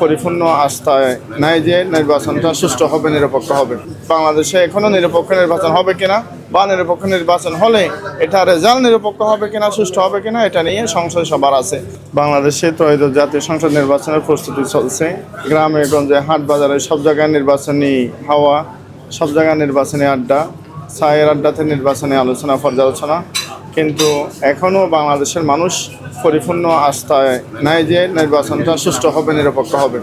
পরিপূর্ণ আস্থায় নাই যে নির্বাচনটা সুষ্ঠু হবে, নিরপেক্ষ হবে। বাংলাদেশে এখনো নিরপেক্ষ নির্বাচন হবে কিনা বা নিরপেক্ষ নির্বাচন হলে এটা রেজাল্ট নিরপেক্ষ হবে কিনা, সুষ্ঠু হবে কিনা, এটা নিয়ে সংশয় সবার আছে। বাংলাদেশে ত্রয়োদশ জাতীয় সংসদ নির্বাচনের প্রস্তুতি চলছে। গ্রামে গঞ্জে হাট বাজারে সব জায়গায় নির্বাচনী হাওয়া, সব জায়গায় নির্বাচনী আড্ডা, চায়ের আড্ডাতে নির্বাচনী আলোচনা, পর্যালোচনা। কিন্তু এখনও বাংলাদেশের মানুষ পরিপূর্ণ আস্থায় নাই যে নির্বাচনটা সুষ্ঠু হবে, নিরপেক্ষ হবে।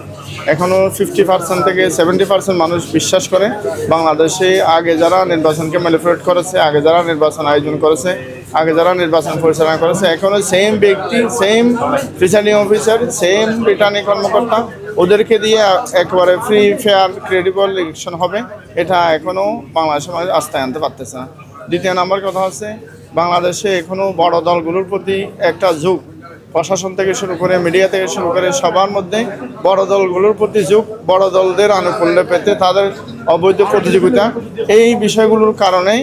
এখনও 50% থেকে 70% মানুষ বিশ্বাস করে বাংলাদেশে আগে যারা নির্বাচনকে ম্যানিপুলেট করেছে, আগে যারা নির্বাচন আয়োজন করেছে, আগে যারা নির্বাচন পরিচালনা করেছে, এখনও সেম ব্যক্তি, same presiding officer, same returning কর্মকর্তা, ওদেরকে দিয়ে একেবারে ফ্রি ফেয়ার ক্রেডিবল ইলেকশন হবে, এটা এখনও বাংলাদেশের মানুষ আস্থায় আনতে পারতেছে না। দ্বিতীয় নম্বর কথা হচ্ছে, বাংলাদেশে এখনও বড় দলগুলোর প্রতি একটা ঝোঁক, প্রশাসন থেকে শুরু করে মিডিয়া থেকে শুরু করে সবার মধ্যে বড় দলগুলোর প্রতি ঝোঁক, বড় দলদের আনুকূল্য পেতে তাদের অবৈধ প্রতিযোগিতা, এই বিষয়গুলোর কারণেই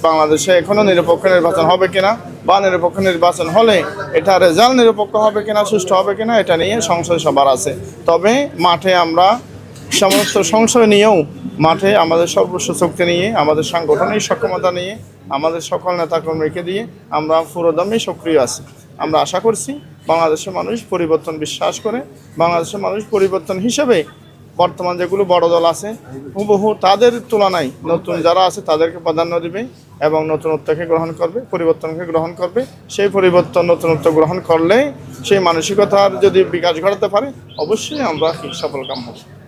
বাংলাদেশে এখনও নিরপেক্ষ নির্বাচন হবে কিনা বা নিরপেক্ষ নির্বাচন হলে এটা রেজাল্ট নিরপেক্ষ হবে কিনা, সুষ্ঠু হবে কিনা, এটা নিয়ে সংশয় সবার আছে। তবে মাঠে আমরা সমস্ত সংশয় নিয়েও মাঠে আমাদের সর্বোচ্চ শক্তি নিয়ে, আমাদের সাংগঠনিক সক্ষমতা নিয়ে, আমাদের সকল নেতাকর্মীকে দিয়ে আমরা পুরোদমে সক্রিয় আছি। আমরা আশা করছি বাংলাদেশের মানুষ পরিবর্তন বিশ্বাস করে, বাংলাদেশের মানুষ পরিবর্তন হিসেবে বর্তমান যেগুলো বড় দল আছে হুবহু তাদের তুলনায় নতুন যারা আছে তাদেরকে প্রাধান্য দেবে এবং নতুনত্বকে গ্রহণ করবে, পরিবর্তনকে গ্রহণ করবে। সেই পরিবর্তন, নতুনত্ব গ্রহণ করলে সেই মানসিকতার যদি বিকাশ ঘটাতে পারে, অবশ্যই আমরা সফল কাম হব।